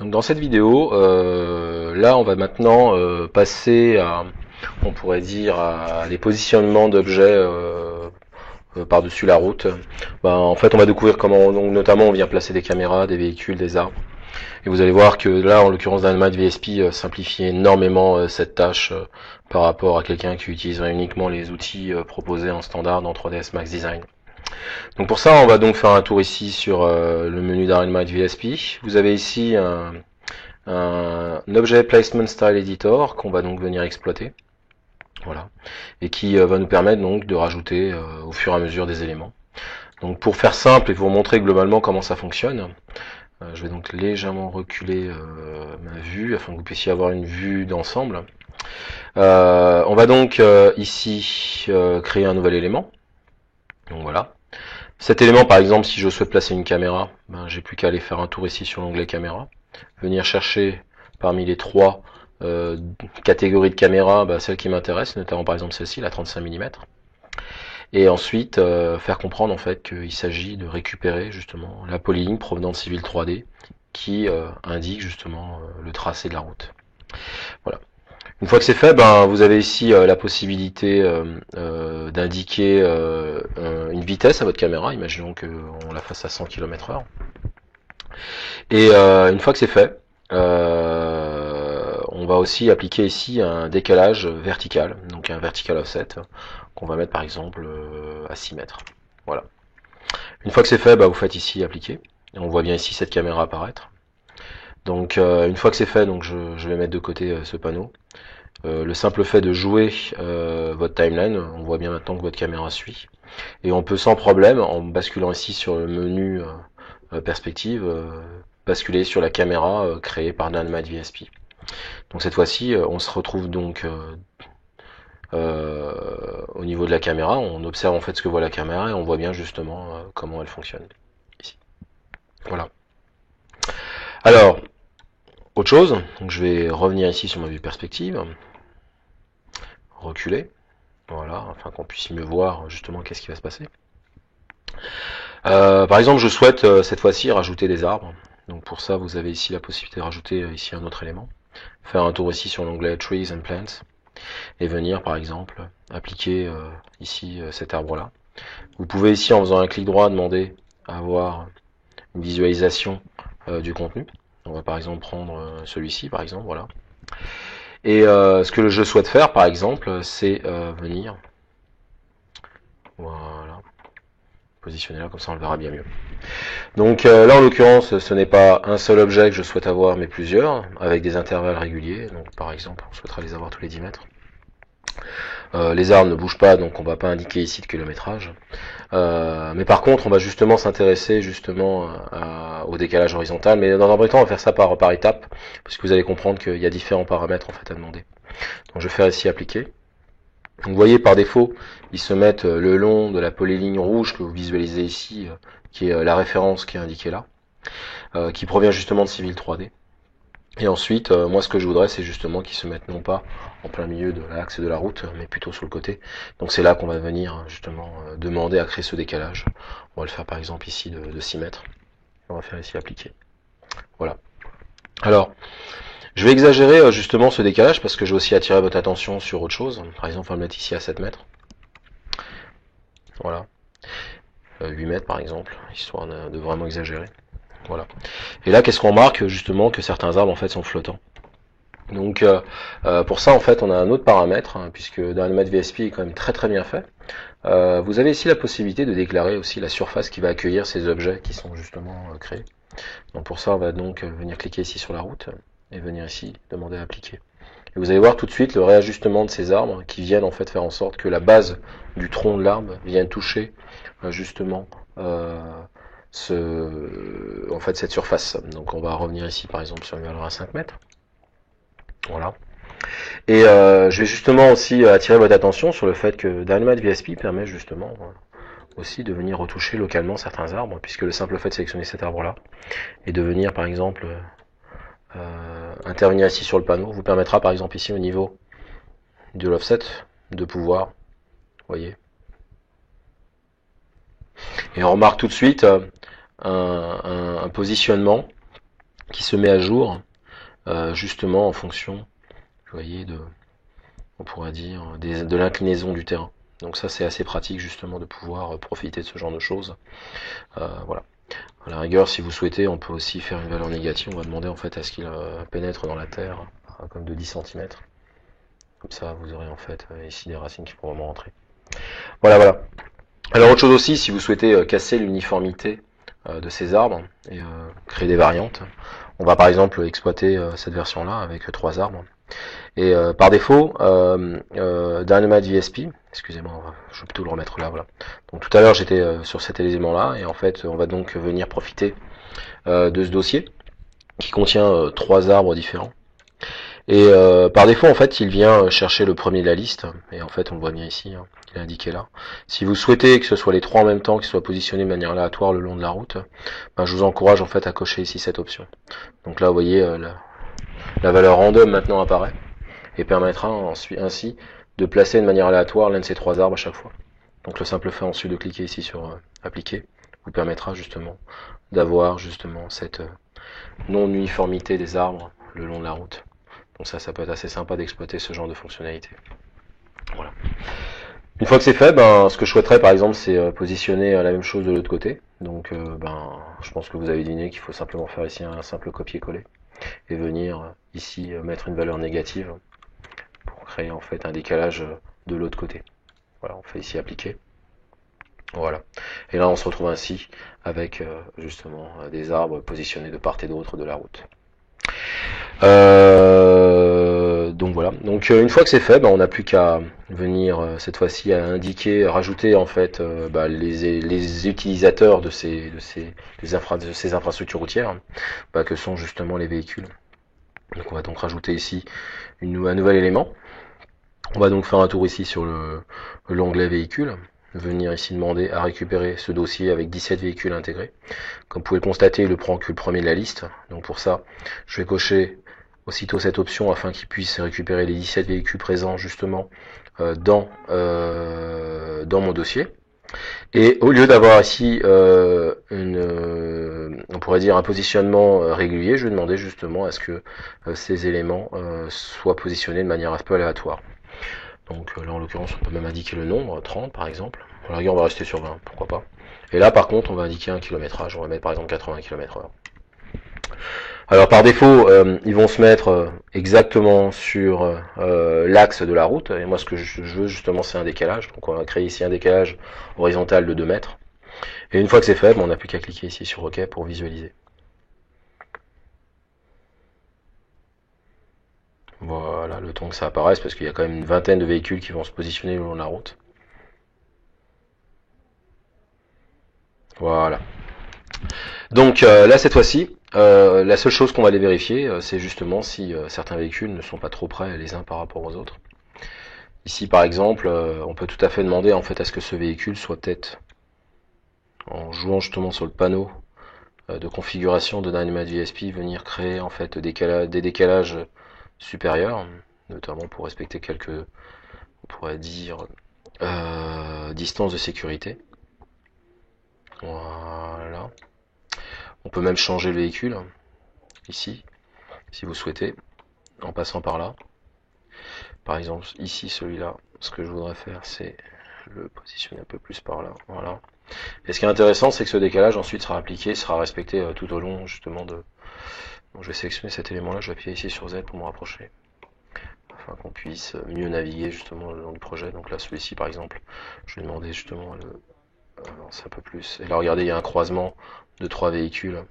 Donc dans cette vidéo, là on va maintenant passer à, on pourrait dire, à des positionnements d'objets par-dessus la route. En fait on va découvrir comment, donc, notamment on vient placer des caméras, des véhicules, des arbres. Et vous allez voir que là, en l'occurrence, Dynamite VSP simplifie énormément cette tâche par rapport à quelqu'un qui utiliserait uniquement les outils proposés en standard dans 3ds Max Design. Donc pour ça, on va donc faire un tour ici sur le menu Dynamite VSP. Vous avez ici un Object Placement Style Editor qu'on va donc venir exploiter. Voilà. Et qui va nous permettre donc de rajouter au fur et à mesure des éléments. Donc pour faire simple et pour vous montrer globalement comment ça fonctionne, je vais donc légèrement reculer ma vue afin que vous puissiez avoir une vue d'ensemble. On va donc ici créer un nouvel élément. Donc voilà. Cet élément, par exemple, si je souhaite placer une caméra, j'ai plus qu'à aller faire un tour ici sur l'onglet caméra, venir chercher parmi les trois catégories de caméras celle qui m'intéresse, notamment par exemple celle-ci, la 35 mm. Et ensuite faire comprendre en fait qu'il s'agit de récupérer justement la polyligne provenant de Civil 3D qui indique justement le tracé de la route. Voilà. Une fois que c'est fait, vous avez ici la possibilité d'indiquer une vitesse à votre caméra. Imaginons qu'on la fasse à 100 km/h. Et une fois que c'est fait, on va aussi appliquer ici un décalage vertical, donc un vertical offset, qu'on va mettre par exemple à 6 mètres. Voilà. Une fois que c'est fait, vous faites ici appliquer. Et on voit bien ici cette caméra apparaître. Donc une fois que c'est fait, donc je vais mettre de côté ce panneau. Le simple fait de jouer votre timeline, on voit bien maintenant que votre caméra suit. Et on peut sans problème, en basculant ici sur le menu perspective, basculer sur la caméra créée par Dynamite VSP. Donc cette fois-ci, on se retrouve donc au niveau de la caméra, on observe en fait ce que voit la caméra et on voit bien justement comment elle fonctionne ici. Voilà. Alors, autre chose, donc je vais revenir ici sur ma vue perspective, reculer, voilà, afin qu'on puisse mieux voir justement qu'est-ce qui va se passer. Par exemple, je souhaite cette fois-ci rajouter des arbres. Donc pour ça, vous avez ici la possibilité de rajouter ici un autre élément. Faire un tour ici sur l'onglet Trees and Plants et venir par exemple appliquer ici cet arbre là. Vous pouvez ici en faisant un clic droit demander à avoir une visualisation du contenu. On va par exemple prendre celui-ci par exemple, voilà. Et ce que je souhaite faire par exemple, c'est venir, voilà, positionner là, comme ça on le verra bien mieux. Donc là en l'occurrence ce n'est pas un seul objet que je souhaite avoir mais plusieurs avec des intervalles réguliers. Donc par exemple on souhaitera les avoir tous les 10 mètres. Les arbres ne bougent pas donc on va pas indiquer ici de kilométrage. Mais par contre on va justement s'intéresser justement au décalage horizontal. Mais dans un premier temps on va faire ça par étapes puisque vous allez comprendre qu'il y a différents paramètres en fait à demander. Donc je vais faire ici appliquer. Vous voyez par défaut ils se mettent le long de la polyligne rouge que vous visualisez ici, qui est la référence qui est indiquée là, qui provient justement de Civil 3D. Et ensuite, moi ce que je voudrais c'est justement qu'ils se mettent non pas en plein milieu de l'axe de la route, mais plutôt sur le côté. Donc c'est là qu'on va venir justement demander à créer ce décalage. On va le faire par exemple ici de 6 mètres. On va faire ici appliquer. Voilà. Alors, je vais exagérer justement ce décalage parce que je vais aussi attirer votre attention sur autre chose. Par exemple, on va le mettre ici à 7 mètres. Voilà. 8 mètres par exemple, histoire de vraiment exagérer. Voilà. Et là, qu'est-ce qu'on remarque justement que certains arbres en fait sont flottants. Donc pour ça en fait on a un autre paramètre, puisque Dynamite VSP est quand même très bien fait. Vous avez ici la possibilité de déclarer aussi la surface qui va accueillir ces objets qui sont justement créés. Donc pour ça on va donc venir cliquer ici sur la route et venir ici demander à appliquer. Et vous allez voir tout de suite le réajustement de ces arbres qui viennent en fait faire en sorte que la base du tronc de l'arbre vienne toucher justement cette surface. Donc on va revenir ici par exemple sur une valeur à 5 mètres. Voilà. Et je vais justement aussi attirer votre attention sur le fait que Dynamite VSP permet justement aussi de venir retoucher localement certains arbres, puisque le simple fait de sélectionner cet arbre là et de venir par exemple intervenir ici sur le panneau vous permettra par exemple ici au niveau de l'offset de pouvoir, vous voyez, et on remarque tout de suite un positionnement qui se met à jour justement en fonction, vous voyez, on pourrait dire, de l'inclinaison du terrain. Donc ça c'est assez pratique justement de pouvoir profiter de ce genre de choses. Voilà. À la rigueur, si vous souhaitez, on peut aussi faire une valeur négative. On va demander en fait à ce qu'il pénètre dans la terre, comme de 10 cm. Comme ça, vous aurez en fait ici des racines qui pourront vraiment rentrer. Voilà, voilà. Alors autre chose aussi, si vous souhaitez casser l'uniformité de ces arbres et créer des variantes, on va par exemple exploiter cette version-là avec 3 arbres. Et par défaut, Dynamite VSP, excusez-moi, je vais plutôt le remettre là, voilà. Donc tout à l'heure j'étais sur cet élément-là, et en fait on va donc venir profiter de ce dossier qui contient 3 arbres différents. Et par défaut, en fait, il vient chercher le premier de la liste, et en fait on le voit bien ici, hein, il est indiqué là. Si vous souhaitez que ce soit les 3 en même temps, qui soient positionnés de manière aléatoire le long de la route, ben, je vous encourage en fait à cocher ici cette option. Donc là vous voyez la valeur random maintenant apparaît, et permettra ainsi de placer de manière aléatoire l'un de ces 3 arbres à chaque fois. Donc le simple fait ensuite de cliquer ici sur appliquer vous permettra justement d'avoir justement cette non-uniformité des arbres le long de la route. Donc ça peut être assez sympa d'exploiter ce genre de fonctionnalité. Voilà. Une fois que c'est fait, ben, ce que je souhaiterais par exemple c'est positionner la même chose de l'autre côté. Donc ben, je pense que vous avez deviné qu'il faut simplement faire ici un simple copier-coller et venir ici mettre une valeur négative pour créer en fait un décalage de l'autre côté. Voilà, on fait ici appliquer. Voilà. Et là on se retrouve ainsi avec justement des arbres positionnés de part et d'autre de la route. Donc voilà. Donc une fois que c'est fait, ben, on n'a plus qu'à venir cette fois-ci à indiquer, rajouter en fait les utilisateurs de ces infrastructures routières, ben, que sont justement les véhicules. Donc on va donc rajouter ici un nouvel élément. On va donc faire un tour ici sur l'onglet véhicule, venir ici demander à récupérer ce dossier avec 17 véhicules intégrés. Comme vous pouvez le constater, il ne prend que le premier de la liste. Donc pour ça, je vais cocher aussitôt cette option afin qu'il puisse récupérer les 17 véhicules présents justement dans mon dossier. Et au lieu d'avoir ici on pourrait dire un positionnement régulier, je vais demander justement à ce que ces éléments soient positionnés de manière un peu aléatoire. Donc là en l'occurrence on peut même indiquer le nombre, 30 par exemple. À la rigueur on va rester sur 20, pourquoi pas. Et là par contre on va indiquer un kilométrage, on va mettre par exemple 80 km/h. Alors par défaut, ils vont se mettre exactement sur l'axe de la route. Et moi ce que je veux justement c'est un décalage. Donc on va créer ici un décalage horizontal de 2 mètres. Et une fois que c'est fait, on n'a plus qu'à cliquer ici sur OK pour visualiser. Voilà, le temps que ça apparaisse, parce qu'il y a quand même une vingtaine de véhicules qui vont se positionner le long de la route. Voilà. Donc là cette fois-ci, la seule chose qu'on va aller vérifier, c'est justement si certains véhicules ne sont pas trop près les uns par rapport aux autres. Ici par exemple, on peut tout à fait demander en fait à ce que ce véhicule soit peut-être, en jouant justement sur le panneau de configuration de Dynamite VSP, venir créer en fait des décalages supérieurs, notamment pour respecter quelques, on pourrait dire, distances de sécurité. Voilà. On peut même changer le véhicule, ici, si vous souhaitez, en passant par là. Par exemple, ici, celui-là, ce que je voudrais faire, c'est le positionner un peu plus par là. Voilà. Et ce qui est intéressant, c'est que ce décalage ensuite sera appliqué, sera respecté tout au long justement de... Donc je vais sélectionner cet élément-là, je vais appuyer ici sur Z pour me rapprocher, afin qu'on puisse mieux naviguer justement le long du projet. Donc là, celui-ci par exemple, je vais demander justement à le avancer un peu plus. Et là, regardez, il y a un croisement de 3 véhicules.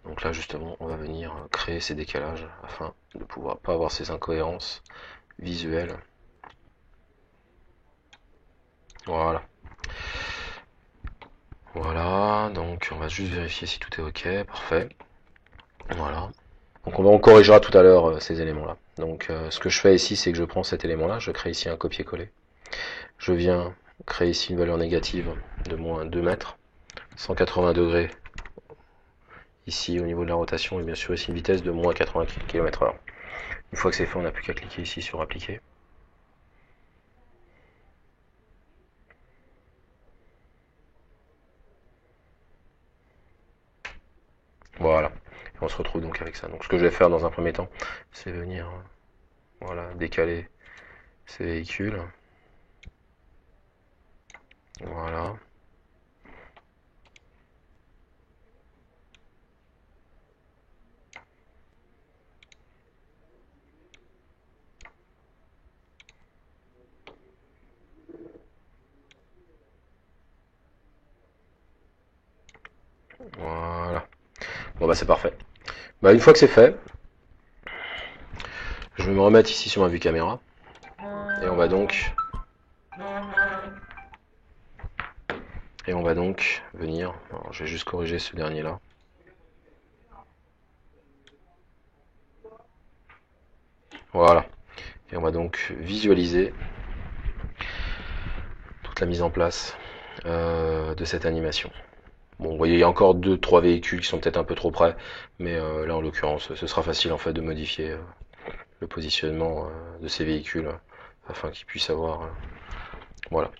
Donc là, justement, on va venir créer ces décalages afin de pouvoir pas avoir ces incohérences visuelles. Voilà. Voilà, donc on va juste vérifier si tout est ok, parfait. Voilà. Donc on corrigera tout à l'heure ces éléments-là. Donc ce que je fais ici, c'est que je prends cet élément-là, je crée ici un copier-coller. Je viens créer ici une valeur négative de moins 2 mètres, 180 degrés ici au niveau de la rotation, et bien sûr ici une vitesse de moins 80 km/h. Une fois que c'est fait, on n'a plus qu'à cliquer ici sur appliquer. Voilà. On se retrouve donc avec ça. Donc ce que je vais faire dans un premier temps, c'est venir voilà, décaler ces véhicules. Voilà. Voilà. Bon bah c'est parfait. Bah une fois que c'est fait, je vais me remettre ici sur ma vue caméra. Et on va donc venir. Alors, je vais juste corriger ce dernier là. Voilà. Et on va donc visualiser toute la mise en place de cette animation. Bon, vous voyez, il y a encore 2-3 véhicules qui sont peut-être un peu trop près, mais là en l'occurrence, ce sera facile en fait de modifier le positionnement de ces véhicules afin qu'ils puissent avoir. Voilà.